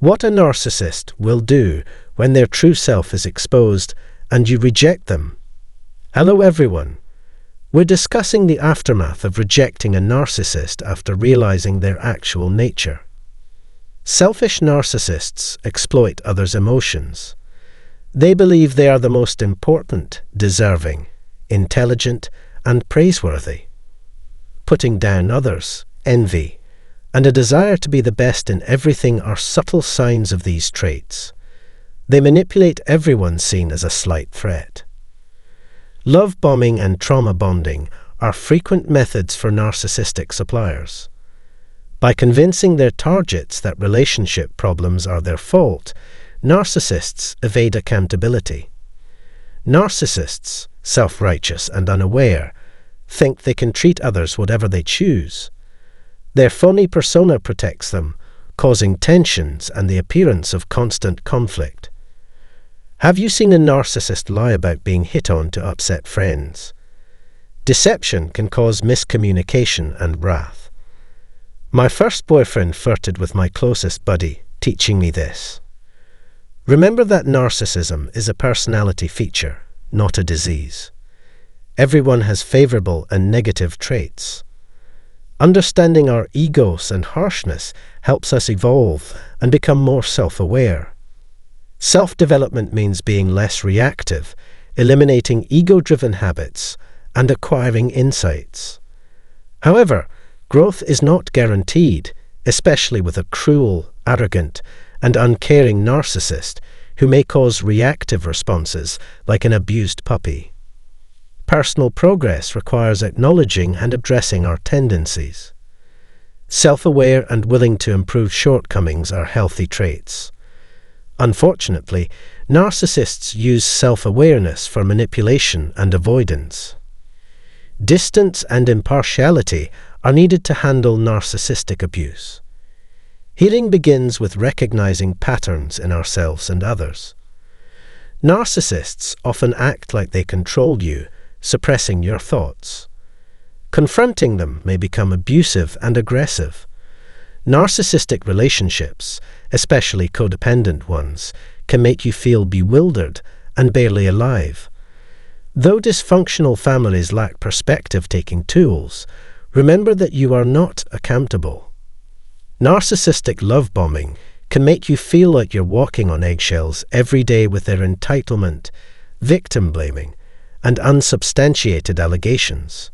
What a narcissist will do when their true self is exposed and you reject them. Hello everyone. We're discussing the aftermath of rejecting a narcissist after realizing their actual nature. Selfish narcissists exploit others' emotions. They believe they are the most important, deserving, intelligent, and praiseworthy. Putting down others, envy, and a desire to be the best in everything are subtle signs of these traits. They manipulate everyone seen as a slight threat. Love bombing and trauma bonding are frequent methods for narcissistic suppliers. By convincing their targets that relationship problems are their fault, narcissists evade accountability. Narcissists, self-righteous and unaware, think they can treat others whatever they choose. Their phony persona protects them, causing tensions and the appearance of constant conflict. Have you seen a narcissist lie about being hit on to upset friends? Deception can cause miscommunication and wrath. My first boyfriend flirted with my closest buddy, teaching me this. Remember that narcissism is a personality feature, not a disease. Everyone has favorable and negative traits. Understanding our egos and harshness helps us evolve and become more self-aware. Self-development means being less reactive, eliminating ego-driven habits, and acquiring insights. However, growth is not guaranteed, especially with a cruel, arrogant, and uncaring narcissist who may cause reactive responses like an abused puppy. Personal progress requires acknowledging and addressing our tendencies. Self-aware and willing to improve shortcomings are healthy traits. Unfortunately, narcissists use self-awareness for manipulation and avoidance. Distance and impartiality are needed to handle narcissistic abuse. Healing begins with recognizing patterns in ourselves and others. Narcissists often act like they control you, suppressing your thoughts. Confronting them may become abusive and aggressive. Narcissistic relationships, especially codependent ones, can make you feel bewildered and barely alive. Though dysfunctional families lack perspective-taking tools, remember that you are not accountable. Narcissistic love bombing can make you feel like you're walking on eggshells every day with their entitlement, victim blaming, and unsubstantiated allegations.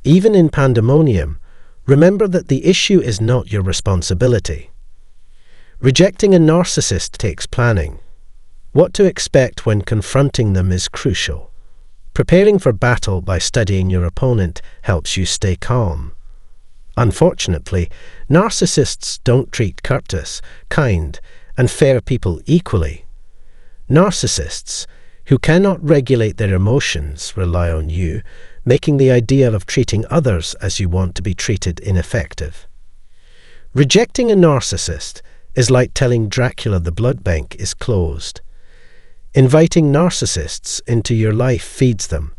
Even in pandemonium, remember that the issue is not your responsibility. Rejecting a narcissist takes planning. What to expect when confronting them is crucial. Preparing for battle by studying your opponent helps you stay calm. Unfortunately, narcissists don't treat courteous, kind, and fair people equally. Narcissists, who cannot regulate their emotions, rely on you, making the idea of treating others as you want to be treated ineffective. Rejecting a narcissist is like telling Dracula the blood bank is closed. Inviting narcissists into your life feeds them,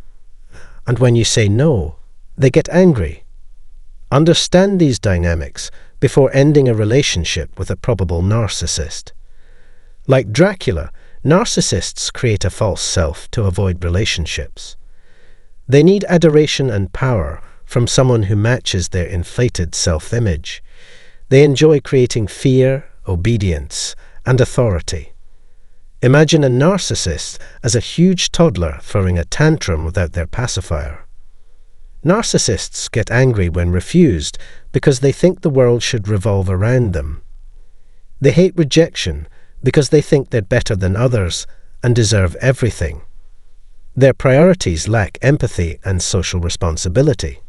and when you say no, they get angry. Understand these dynamics before ending a relationship with a probable narcissist. Like Dracula, narcissists create a false self to avoid relationships. They need adoration and power from someone who matches their inflated self-image. They enjoy creating fear, obedience, and authority. Imagine a narcissist as a huge toddler throwing a tantrum without their pacifier. Narcissists get angry when refused because they think the world should revolve around them. They hate rejection because they think they're better than others and deserve everything. Their priorities lack empathy and social responsibility.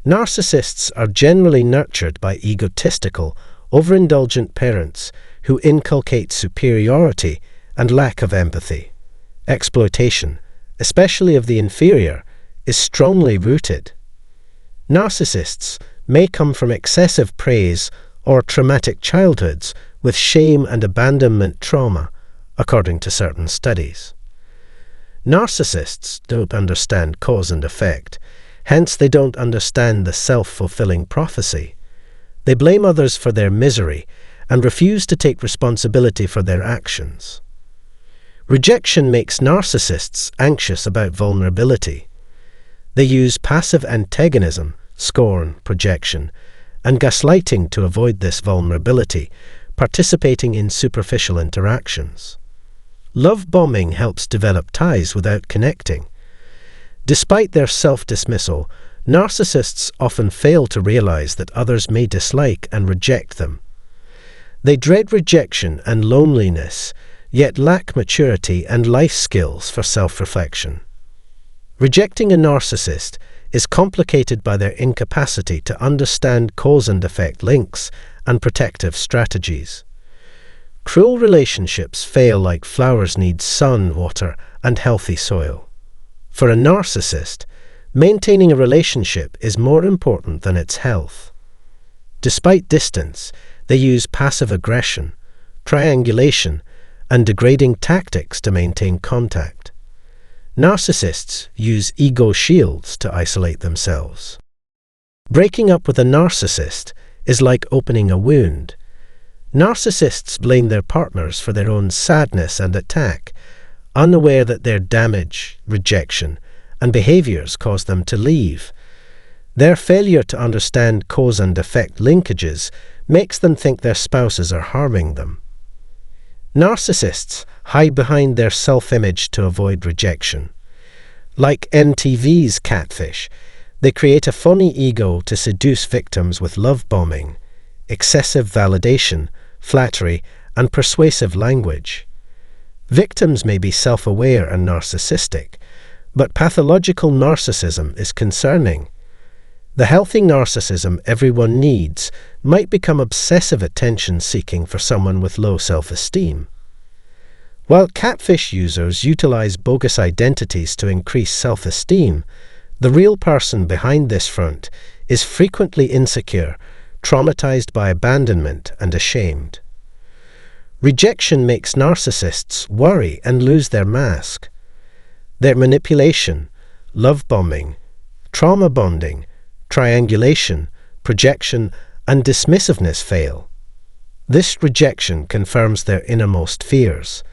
Narcissists are generally nurtured by egotistical, overindulgent parents who inculcate superiority and lack of empathy. Exploitation, especially of the inferior, is strongly rooted. Narcissists may come from excessive praise or traumatic childhoods with shame and abandonment trauma, according to certain studies. Narcissists don't understand cause and effect, hence they don't understand the self-fulfilling prophecy. They blame others for their misery and refuse to take responsibility for their actions. Rejection makes narcissists anxious about vulnerability. They use passive antagonism, scorn, projection, and gaslighting to avoid this vulnerability, participating in superficial interactions. Love bombing helps develop ties without connecting. Despite their self-dismissal, narcissists often fail to realize that others may dislike and reject them. They dread rejection and loneliness, yet lack maturity and life skills for self-reflection. Rejecting a narcissist is complicated by their incapacity to understand cause and effect links and protective strategies. Cruel relationships fail like flowers need sun, water, and healthy soil. For a narcissist, maintaining a relationship is more important than its health. Despite distance, they use passive aggression, triangulation, and degrading tactics to maintain contact. Narcissists use ego shields to isolate themselves. Breaking up with a narcissist is like opening a wound. Narcissists blame their partners for their own sadness and attack, unaware that their damage, rejection, and behaviors cause them to leave. Their failure to understand cause and effect linkages makes them think their spouses are harming them. Narcissists hide behind their self-image to avoid rejection. Like MTV's Catfish, they create a phony ego to seduce victims with love bombing, excessive validation, flattery, and persuasive language. Victims may be self-aware and narcissistic, but pathological narcissism is concerning. The healthy narcissism everyone needs might become obsessive attention-seeking for someone with low self-esteem. While catfish users utilize bogus identities to increase self-esteem, the real person behind this front is frequently insecure, traumatized by abandonment, and ashamed. Rejection makes narcissists worry and lose their mask. Their manipulation, love bombing, trauma bonding, triangulation, projection, and dismissiveness fail. This rejection confirms their innermost fears,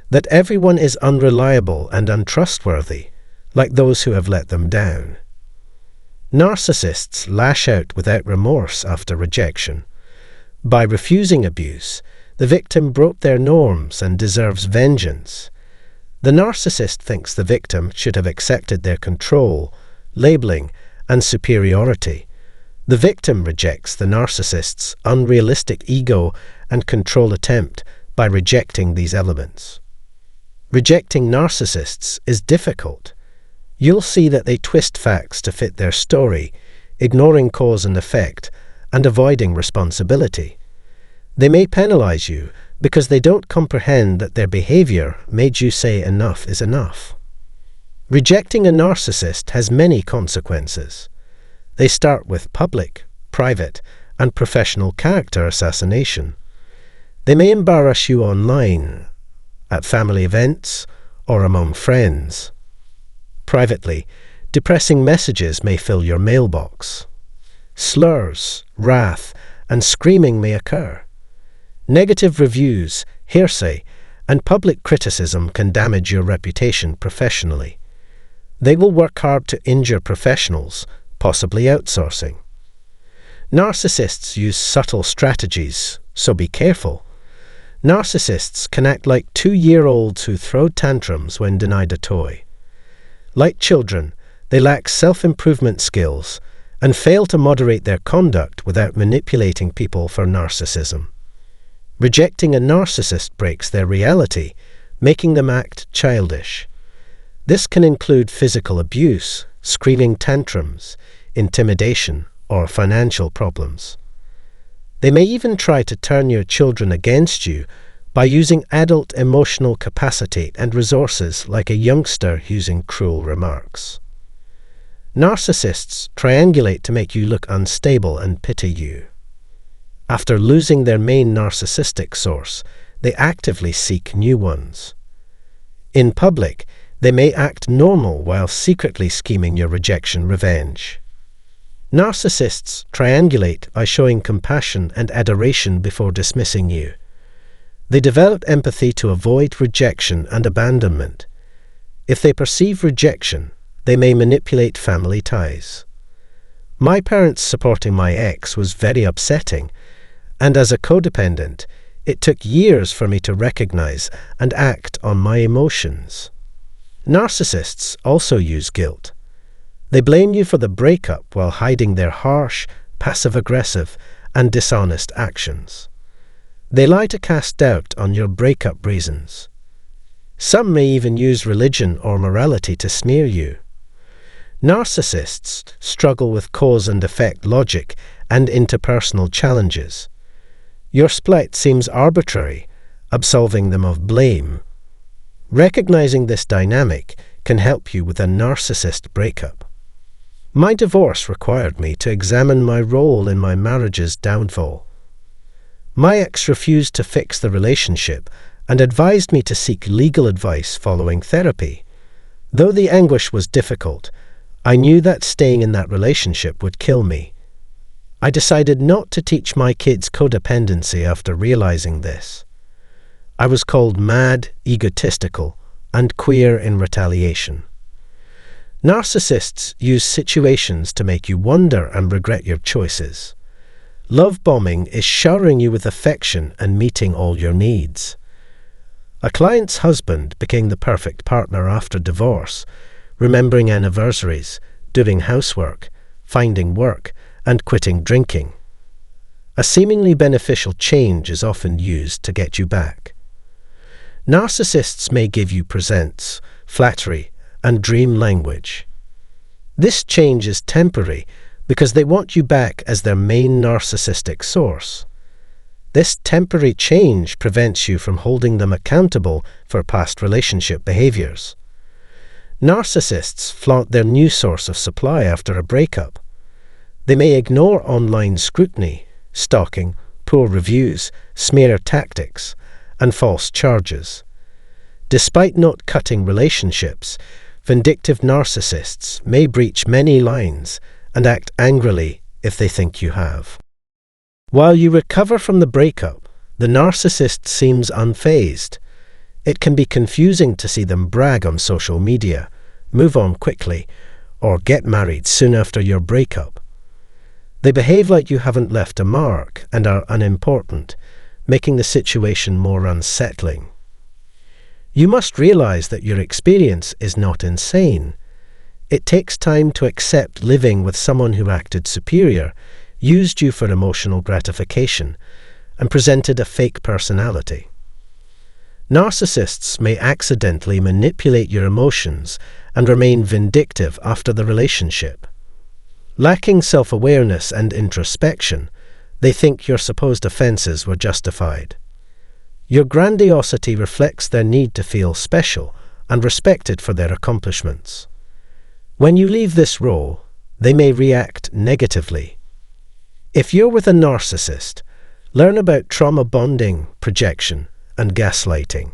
that everyone is unreliable and untrustworthy, like those who have let them down. Narcissists lash out without remorse after rejection. By refusing abuse, the victim broke their norms and deserves vengeance. The narcissist thinks the victim should have accepted their control, labeling, and superiority. The victim rejects the narcissist's unrealistic ego and control attempt by rejecting these elements. Rejecting narcissists is difficult. You'll see that they twist facts to fit their story, ignoring cause and effect, and avoiding responsibility. They may penalize you because they don't comprehend that their behavior made you say enough is enough. Rejecting a narcissist has many consequences. They start with public, private, and professional character assassination. They may embarrass you online, at family events, or among friends. Privately, depressing messages may fill your mailbox. Slurs, wrath, and screaming may occur. Negative reviews, hearsay, and public criticism can damage your reputation professionally. They will work hard to injure professionals, possibly outsourcing. Narcissists use subtle strategies, so be careful. Narcissists can act like 2-year-olds who throw tantrums when denied a toy. Like children, they lack self-improvement skills and fail to moderate their conduct without manipulating people for narcissism. Rejecting a narcissist breaks their reality, making them act childish. This can include physical abuse, screaming tantrums, intimidation, or financial problems. They may even try to turn your children against you by using adult emotional capacity and resources like a youngster using cruel remarks. Narcissists triangulate to make you look unstable and pity you. After losing their main narcissistic source, they actively seek new ones. In public, they may act normal while secretly scheming your rejection revenge. Narcissists triangulate by showing compassion and adoration before dismissing you. They develop empathy to avoid rejection and abandonment. If they perceive rejection, they may manipulate family ties. My parents supporting my ex was very upsetting, and as a codependent, it took years for me to recognize and act on my emotions. Narcissists also use guilt. They blame you for the breakup while hiding their harsh, passive-aggressive, and dishonest actions. They lie to cast doubt on your breakup reasons. Some may even use religion or morality to smear you. Narcissists struggle with cause and effect logic and interpersonal challenges. Your split seems arbitrary, absolving them of blame. Recognizing this dynamic can help you with a narcissist breakup. My divorce required me to examine my role in my marriage's downfall. My ex refused to fix the relationship and advised me to seek legal advice following therapy. Though the anguish was difficult, I knew that staying in that relationship would kill me. I decided not to teach my kids codependency after realizing this. I was called mad, egotistical, and queer in retaliation. Narcissists use situations to make you wonder and regret your choices. Love bombing is showering you with affection and meeting all your needs. A client's husband became the perfect partner after divorce, remembering anniversaries, doing housework, finding work, and quitting drinking. A seemingly beneficial change is often used to get you back. Narcissists may give you presents, flattery, and dream language. This change is temporary because they want you back as their main narcissistic source. This temporary change prevents you from holding them accountable for past relationship behaviors. Narcissists flaunt their new source of supply after a breakup. They may ignore online scrutiny, stalking, poor reviews, smear tactics, and false charges. Despite not cutting relationships, vindictive narcissists may breach many lines and act angrily if they think you have. While you recover from the breakup, the narcissist seems unfazed. It can be confusing to see them brag on social media, move on quickly, or get married soon after your breakup. They behave like you haven't left a mark and are unimportant, making the situation more unsettling. You must realize that your experience is not insane. It takes time to accept living with someone who acted superior, used you for emotional gratification, and presented a fake personality. Narcissists may accidentally manipulate your emotions and remain vindictive after the relationship. Lacking self-awareness and introspection, they think your supposed offenses were justified. Your grandiosity reflects their need to feel special and respected for their accomplishments. When you leave this role, they may react negatively. If you're with a narcissist, learn about trauma bonding, projection, and gaslighting.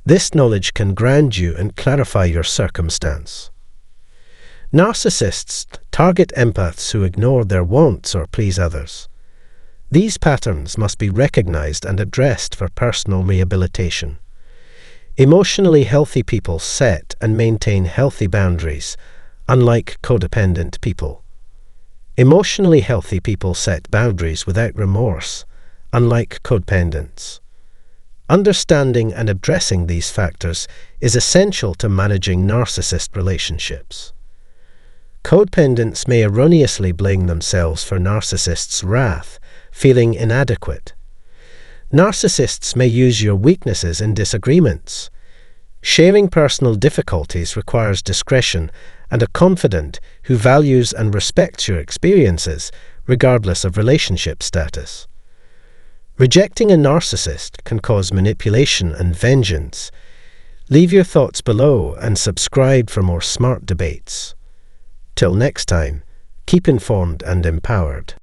This knowledge can ground you and clarify your circumstance. Narcissists target empaths who ignore their wants or please others. These patterns must be recognized and addressed for personal rehabilitation. Emotionally healthy people set and maintain healthy boundaries, unlike codependent people. Emotionally healthy people set boundaries without remorse, unlike codependents. Understanding and addressing these factors is essential to managing narcissist relationships. Codependents may erroneously blame themselves for narcissists' wrath, feeling inadequate. Narcissists may use your weaknesses in disagreements. Sharing personal difficulties requires discretion and a confidant who values and respects your experiences, regardless of relationship status. Rejecting a narcissist can cause manipulation and vengeance. Leave your thoughts below and subscribe for more smart debates. Till next time, keep informed and empowered.